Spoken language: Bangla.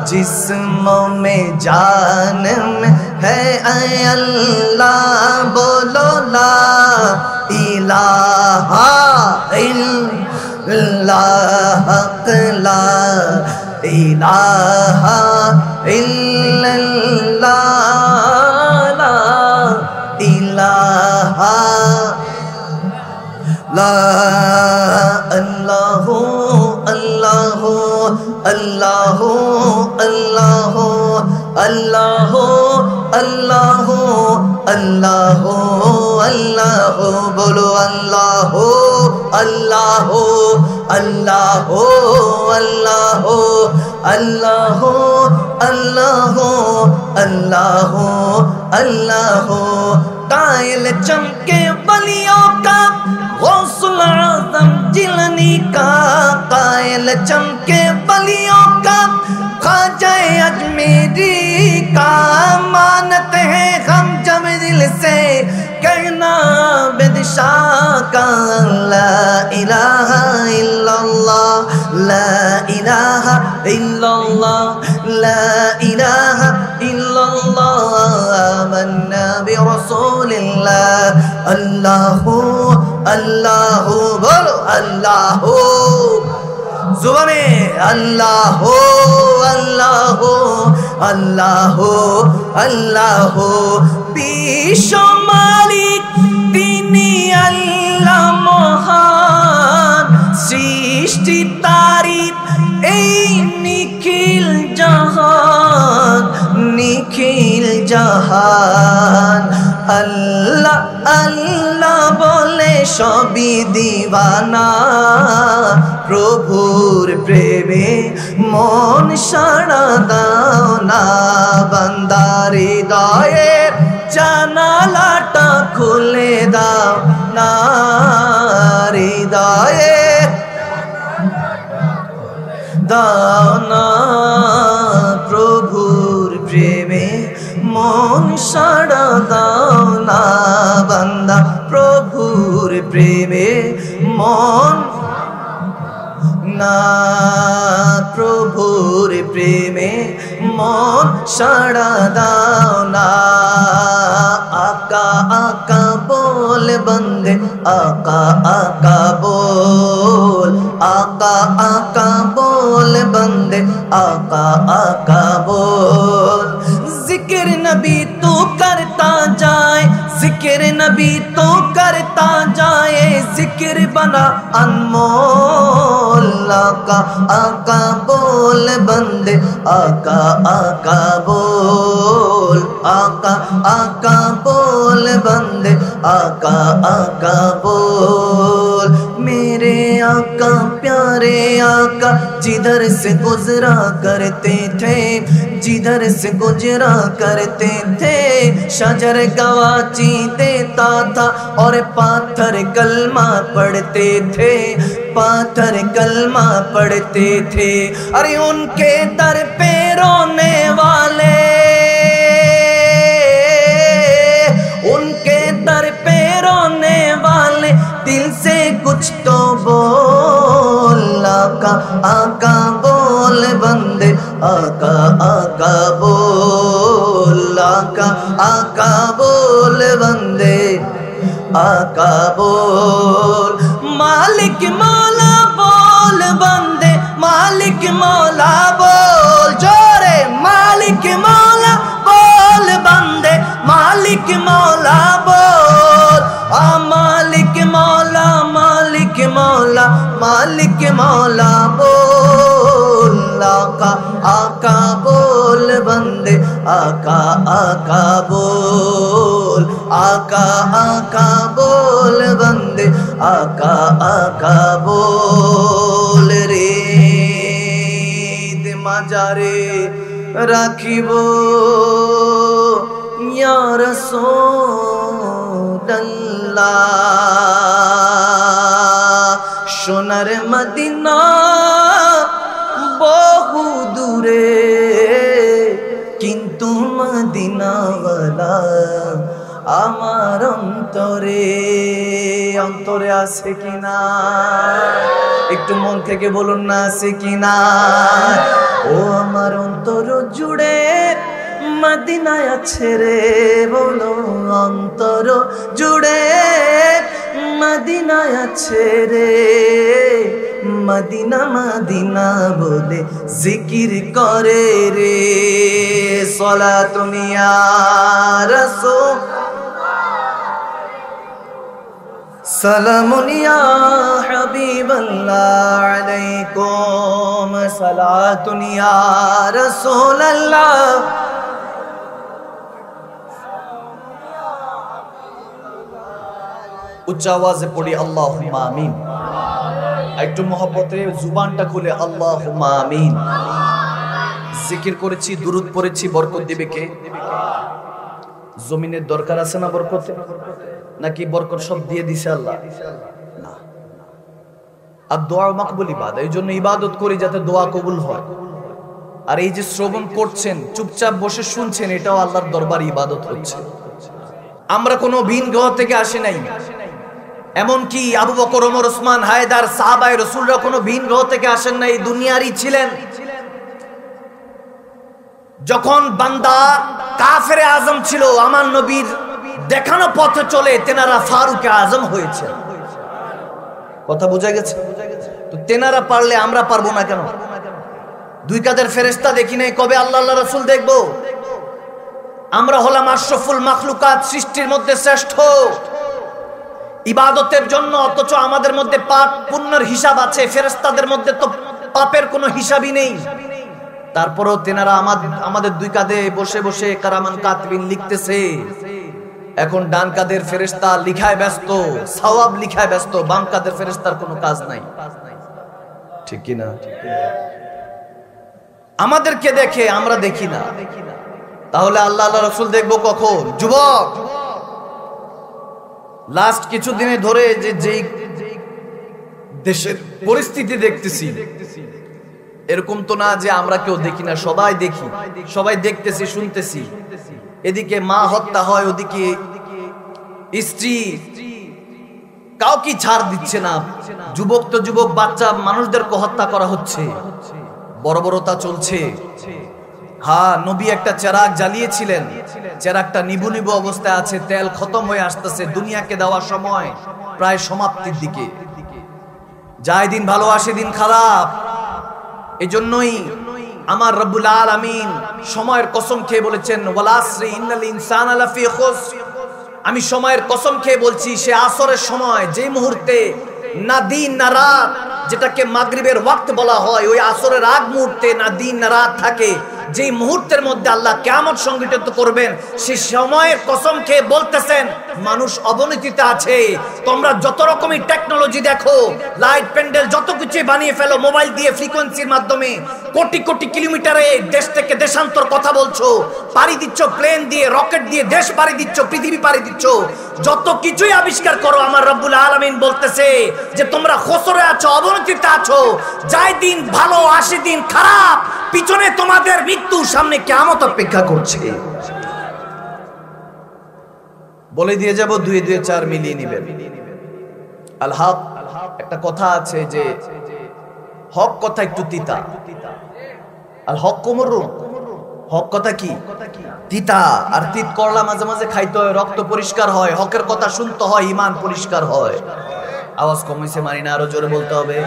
जिस्मों में जान में है ऐ अल्लाह बोलो ला इलाहा इल्लल्लाह ला इलाहा इल्लल्लाह ला इलाहा ला अल्लाहु अल्लाहु अल्लाहु अल्लाहु अल्लाहु अल्लाहु अल्लाहु अल्लाहु बोलो अल्लाहु अल्लाहु अल्लाहु अल्लाहु अल्लाहु अल्लाहु अल्लाहु अल्लाहु कायल चमके वलियों का गौसुल आज़म जिलनी का कायल चमके वलियों का ख्वाजा अजमेरी का मानते हैं हम जब दिल से कहना बिदशाह का ला इलाहा इल्लल्लाह ला इलाहा इल्लल्लाह ला इलाहा इल्लल्लाह आमन्ना बिरसूलिल्लाह अल्लाहु अल्लाहु बोलो अल्लाहु जुबाने अल्लाहु अल्लाहु अल्लाहु अल्लाहु বিশ্ব মালিক তিনি আল্লাহ মহান সৃষ্টি তারি এই নিখিল জাহান আল্লাহ আল্লাহ বলে সবই দিওয়ানা প্রভুর প্রেমে মন সাড়া দাও না বান্দার হৃদয়ের জানালাটা খুলে দাও না হৃদয়ের দাও না প্রভুর প্রেমে মন সাড়া দাও না বান্দা প্রভুর প্রেমে মন না প্রভুর প্রেমে মন সাড়া দাও না আকা আকা बोल बंदे आका आका बोल आका आका बोल बंदे आका आका बोल जिक्र नबी तू करता जाए जिक्र नबी तू करता जाए जिक्र बना अनमोल आका आका बोल बंदे आका आका बोल आका आका बोल बंदे आका आका बोल मेरे आका प्यारे आका जिधर से गुजरा करते थे जिधर से गुजरा करते थे शजर गवाची देता था और पाथर कलमा पढ़ते थे पाथर कलमा पढ़ते थे अरे उनके दर पे रोने वाले उनके दर पे रोने वाले दिल से कुछ तो बोल आका आका बोल बंदे आका आका बोल आका आका बोल बंदे आका बोल मालिक मौला बोल बंदे मालिक मौला बोल जोरे मालिक मौला बोल बंदे मालिक मौला बोल आ मालिक मौला मालिक मौला मालिक मौला बोल आका आका बोल बंदे आका आका बोल आका आका बोल बंदे आका आका बोल रे माजारे राखिबो या रसूलल्लाह সোনার মদিনা বহু দূরে কিন্তু মদিনাওয়ালা আমার অন্তরে অন্তরে আছে কিনা একটু মন থেকে বলুন না আছে কিনা ও আমার অন্তরে জুড়ে মদিনায় আছে রে, বলো অন্তর জুড়ে মদিনায় আছে রে। মদিনা মদিনা বলে জিকির করে রে। সালাতুন ইয়া রাসূল, সালামুন ইয়া হাবিবাল্লাহ আলাইকুম, সালাতুন ইয়া রাসূলাল্লাহ। উচ্চ আওয়াজে পড়ি আল্লাহুম্মা আমিন। একটু মহব্বতে জুবানটা খুলে আল্লাহুম্মা আমিন। জিকির করেছি, দুরূদ পড়েছি, বরকত দিবে কে? জমিনের দরকার আছে না বরকতে? নাকি বরকত সব দিয়ে দিছে আল্লাহ? না। আর দোয়া মাকবুল ইবাদত, এই জন্য ইবাদত করি যাতে দোয়া কবুল হয়। আর এই যে শ্রবণ করছেন, চুপচাপ বসে শুনছেন, এটাও আল্লাহর দরবারে ইবাদত হচ্ছে। আমরা কোনো ভিন গ্রহ থেকে আসি নাই। এমনকি আবু বকর, ওমর, ওসমান, হায়দার, সাহাবায়ে রাসূলরা কোনো ভিন গ্রহ থেকে আসেন নাই, দুনিয়ারই ছিলেন। যখন বান্দা কাফেরে আজম ছিল, আমার নবীর দেখানো পথে চলে তেনারা ফারুকে আজম হয়েছে। কথা বোঝা গেছে? তো তেনারা পারলে আমরা পারবো না কেন? দুই কাঁধের ফেরেশতা দেখি নাই, কবে আল্লাহ আল্লাহ রাসূল দেখবো? আমরা হলাম আশরাফুল মাখলুকাত, সৃষ্টির মধ্যে শ্রেষ্ঠ ইবাদতের জন্য, অথচ আমাদের মধ্যে পাপ পুণ্যের হিসাব আছে। ফেরেশতাদের মধ্যে তো পাপের কোনো হিসাবই নেই। তারপরেও তেনারা আমাদের দুই কাঁধে বসে বসে কারামান কাতবিন লিখতেছে। এখন ডান কাঁধের ফেরেশতা লিখায় ব্যস্ত, সওয়াব লিখায় ব্যস্ত, বাম কাঁধের ফেরেশতার কোনো কাজ নাই। ঠিক কি না? আমাদেরকে দেখে, আমরা দেখি না। তাহলে আল্লাহ আল্লাহ রাসূল দেখবো কখন? যুবক, লাস্ট কিছুদিনে ধরে যে দেশের পরিস্থিতি দেখতেছি, এরকম তো না যে আমরা কেউ দেখি না, সবাই দেখি, সবাই দেখতেছি, শুনতেছি। এদিকে মা হত্যা হয়, ওদিকে স্ত্রী কাউকে ছাড় দিচ্ছে না। যুবক তো যুবক, বাচ্চা মানুষদেরকে হত্যা করা হচ্ছে, বর্বরতা চলছে। হ্যাঁ, নবী একটা চেরাগ জ্বালিয়েছিলেন, চেরাগটা নিবু নিবু অবস্থায় আছে, তেল খতম হয়ে আসতেছে, দুনিয়াকে দেওয়ার সময় প্রায় সমাপ্তির দিকে। যায় দিন ভালো, আসে দিন খারাপ। এজন্যই আমার রব্বুল আলামিন সময়ের কসম খেয়ে বলেছেন, ওয়াল আসরি ইন্নাল ইনসানা লাফি খুসর। আমি সময়ের কসম খেয়ে বলছি, সে আসরের সময়, যে মুহূর্তে না দিন না রাত, যেটাকে মাগরিবের ওয়াক্ত বলা হয়, ওই আসরের আগ মুহূর্তে না দিন না রাত থাকে, যেই মুহূর্তের মধ্যে আল্লাহ কিয়ামত সংঘটিত করবেন, সেই সময়ের কসম খেয়ে বলতেছেন মানুষ অবনতিতে আছে। তোমরা যত রকমের টেকনোলজি দেখো, লাইট প্যান্ডেল যত কিছু বানিয়ে ফেলো, মোবাইল দিয়ে ফ্রিকোয়েন্সির মাধ্যমে কোটি কোটি কিলোমিটারে দেশ থেকে দেশান্তর কথা বলছো, পাড়ি দিচ্ছ প্লেন দিয়ে, রকেট দিয়ে দেশ পাড়ি দিচ্ছ, পৃথিবী পাড়ি দিচ্ছ, যত কিছুই আবিষ্কার করো, আমার রব্বুল আলামিন বলতেছে যে তোমরা খসরে আছো, অবনতিতে আছো। যায় দিন ভালো, আসে দিন খারাপ, পিছনে তোমাদের মৃত্যু, সামনে কিয়ামত অপেক্ষা করছে। বলে দিয়ে যাব, দুই দুই চার মিলিয়ে নিবেন। আল হক, একটা কথা আছে যে হক কথা একটু তিতা। আল হক কুমরুন, হক কথা কি? তিতা। আর তিত করলা মাঝে মাঝে খাইতে হয়, রক্ত পরিষ্কার হয়, হকের কথা শুনতে হয়, ঈমান পরিষ্কার হয়। আওয়াজ কমেছে মানি না, আরো জোরে বলতে হবে।